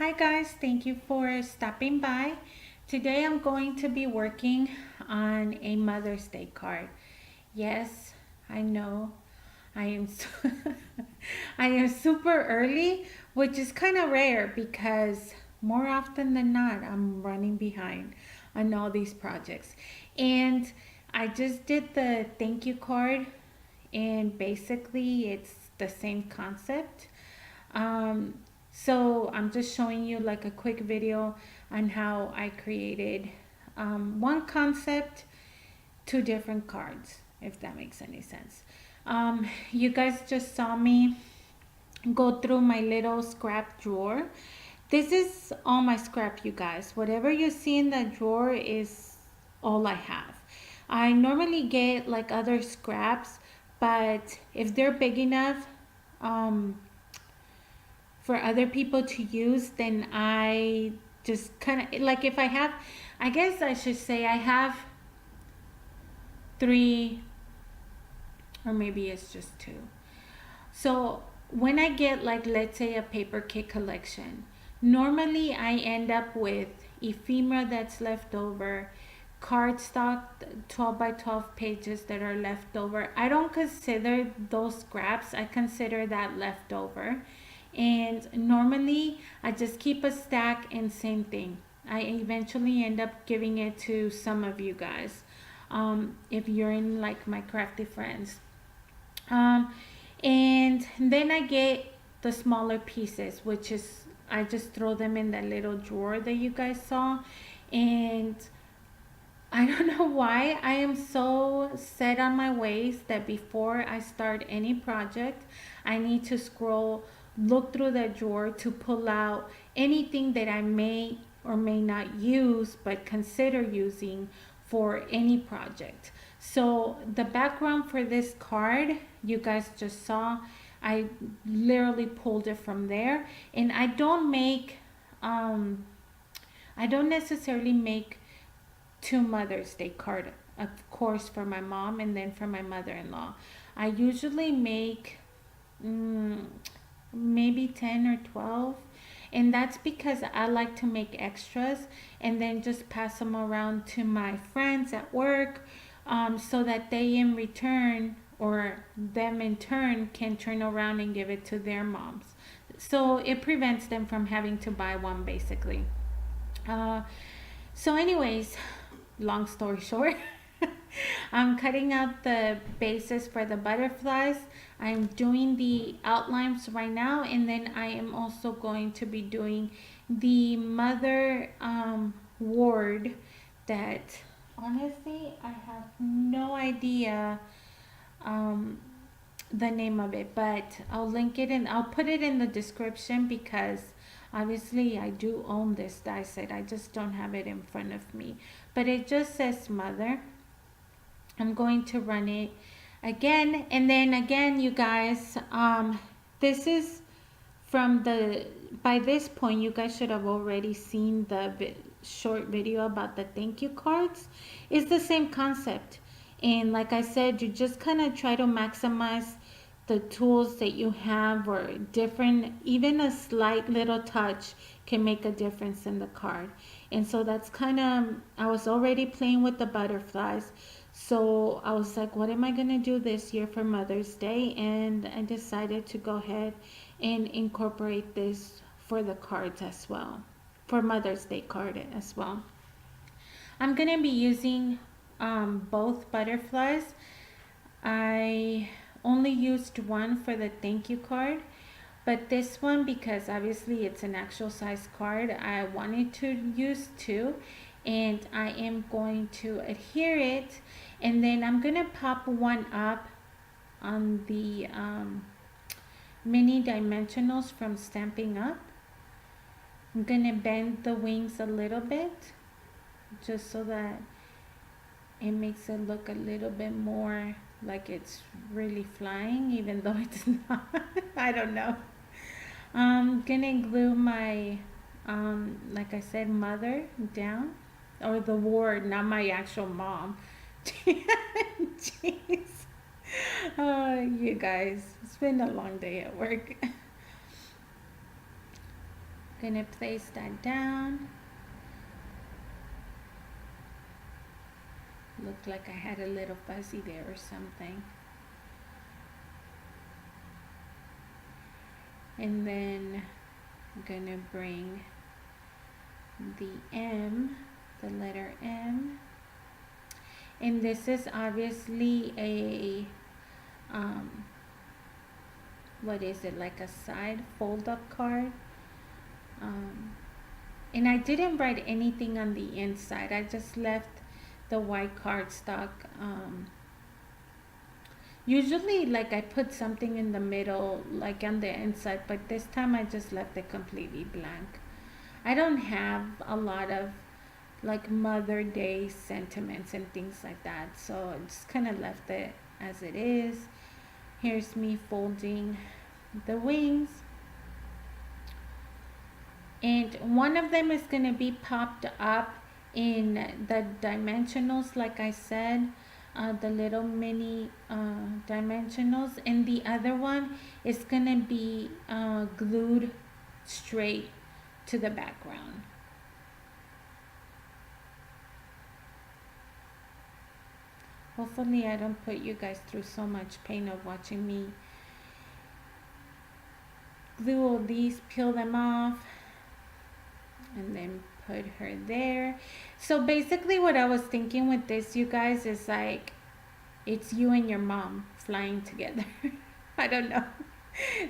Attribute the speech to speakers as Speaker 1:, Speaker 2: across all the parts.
Speaker 1: Hi guys, thank you for stopping by. Today I'm going to be working on a Mother's Day card. Yes, I know I am I am super early, which is kind of rare because more often than not I'm running behind on all these projects. And I just did the thank you card, and basically it's the same concept. um, so I'm just showing you like a quick video on how I created one concept, two different cards, if that makes any sense. You guys just saw me go through my little scrap drawer. This is all my scrap, you guys. Whatever you see in that drawer is all I have. I normally get like other scraps, but if they're big enough, um, for other people to use, then I just kind of like, if I have, I guess I should say I have three, or maybe it's just two. So when I get, like, let's say a paper kit collection, normally I end up with ephemera that's left over, cardstock 12 by 12 pages that are left over. I don't consider those scraps, I consider that leftover. And normally I just keep a stack, and same thing, I eventually end up giving it to some of you guys, if you're in like my crafty friends. um, and then I get the smaller pieces, which is I just throw them in that little drawer that you guys saw. And I don't know why I am so set on my ways that before I start any project, I need to look through the drawer to pull out anything that I may or may not use but consider using for any project. So the background for this card, you guys just saw, I literally pulled it from there. And um, I don't necessarily make two Mother's Day card, of course, for my mom and then for my mother-in-law. I usually make mm, maybe 10 or 12, and that's because I like to make extras and then just pass them around to my friends at work, so that they in return, or them in turn, can turn around and give it to their moms. So it prevents them from having to buy one, basically. uh, so anyways, long story short, I'm cutting out the bases for the butterflies. I'm doing the outlines right now, and then I am also going to be doing the mother ward that, honestly, I have no idea um, the name of it, but I'll link it and I'll put it in the description, because obviously I do own this die set. I just don't have it in front of me. But it just says mother. I'm going to run it again, and then again, you guys, this is from the, by this point you guys should have already seen the short video about the thank you cards. It's the same concept, and like I said, you just kind of try to maximize the tools that you have, or different, even a slight little touch can make a difference in the card. And so that's kind of, I was already playing with the butterflies, so I was like, what am I going to do this year for Mother's Day? And I decided to go ahead and incorporate this for the cards as well, for Mother's Day card as well. I'm going to be using both butterflies. I only used one for the thank you card, but this one, because obviously it's an actual size card, I wanted to use two, and I am going to adhere it, and then I'm going to pop one up on the mini dimensionals from Stamping Up. I'm going to bend the wings a little bit, just so that it makes it look a little bit more like it's really flying, even though it's not. I don't know. I'm gonna glue my, like I said, mother down, or the ward, not my actual mom. Jeez. Oh, you guys, it's been a long day at work. Gonna place that down. Looked like I had a little fuzzy there or something. And then I'm gonna bring the M, the letter M. And this is obviously a, what is it, like a side fold up card. Um, and I didn't write anything on the inside. I just left the white cardstock. Usually, like, I put something in the middle, like on the inside, but this time I just left it completely blank. I don't have a lot of like Mother Day sentiments and things like that, so I just kind of left it as it is. Here's me folding the wings, and one of them is going to be popped up in the dimensionals, like I said, the little mini dimensionals, and the other one is going to be glued straight to the background. Hopefully I don't put you guys through so much pain of watching me glue all these, peel them off, and then put her there. So basically what I was thinking with this, you guys, is like it's you and your mom flying together. I don't know.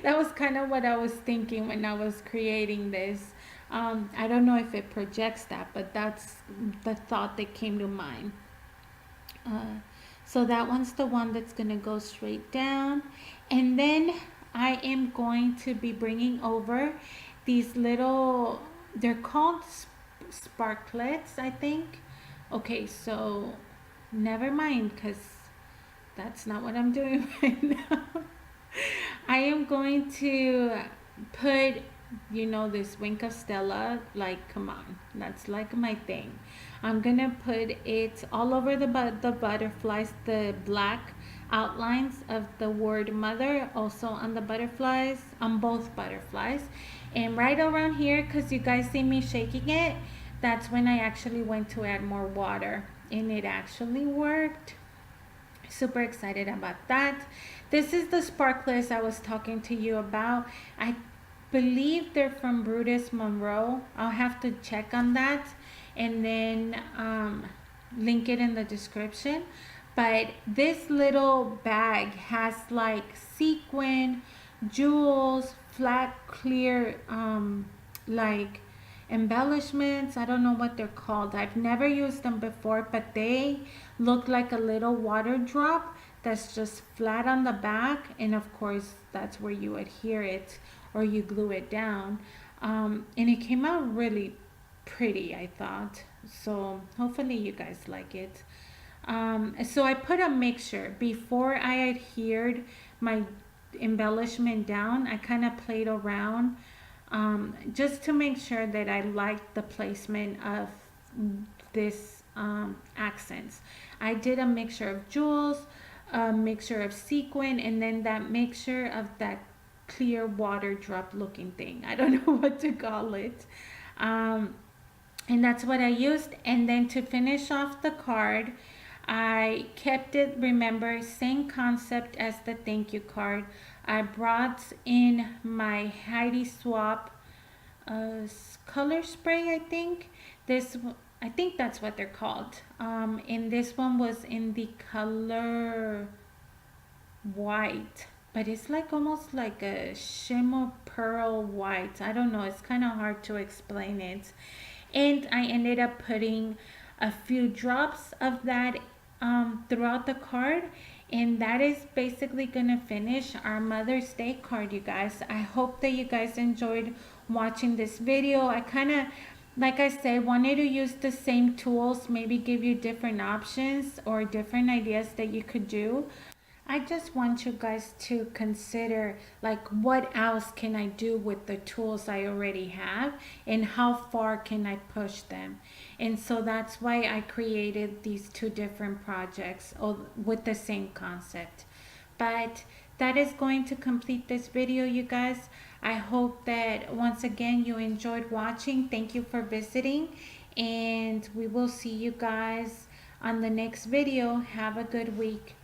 Speaker 1: That was kind of what I was thinking when I was creating this. I don't know if it projects that, but that's the thought that came to mind. Uh, so that one's the one that's going to go straight down. And then I am going to be bringing over these little, they're called sparklets, I think. Okay, so never mind, because that's not what I'm doing right now. I am going to put, this wink of Stella. Like, come on, that's like my thing. I'm gonna put it all over the butterflies, the black outlines of the word mother, also on the butterflies, on both butterflies, and right around here, because you guys see me shaking it, that's when I actually went to add more water, and it actually worked. Super excited about that. This is the sparklers I was talking to you about. I believe they're from Brutus Monroe. I'll have to check on that and then link it in the description. But this little bag has like sequin, jewels, flat, clear, like embellishments. I don't know what they're called. I've never used them before, but they look like a little water drop that's just flat on the back, and of course that's where you adhere it or you glue it down. And it came out really pretty, I thought. So hopefully you guys like it. So I put a mixture before I adhered my embellishment down. I kind of played around just to make sure that I liked the placement of this accents. I did a mixture of jewels, a mixture of sequin, and then that mixture of that clear water drop looking thing. I don't know what to call it. And that's what I used. And then to finish off the card, I kept it, remember, same concept as the thank you card. I brought in my Heidi Swap color spray, I think. I think that's what they're called. And this one was in the color white, but it's like almost like a shimmer pearl white. I don't know, it's kind of hard to explain it. And I ended up putting a few drops of that throughout the card, and that is basically gonna finish our Mother's Day card, you guys. I hope that you guys enjoyed watching this video. I kind of, like I said, wanted to use the same tools, maybe give you different options or different ideas that you could do. I just want you guys to consider, like, what else can I do with the tools I already have and how far can I push them. And so that's why I created these two different projects with the same concept. But that is going to complete this video, you guys. I hope that once again you enjoyed watching. Thank you for visiting, and we will see you guys on the next video. Have a good week.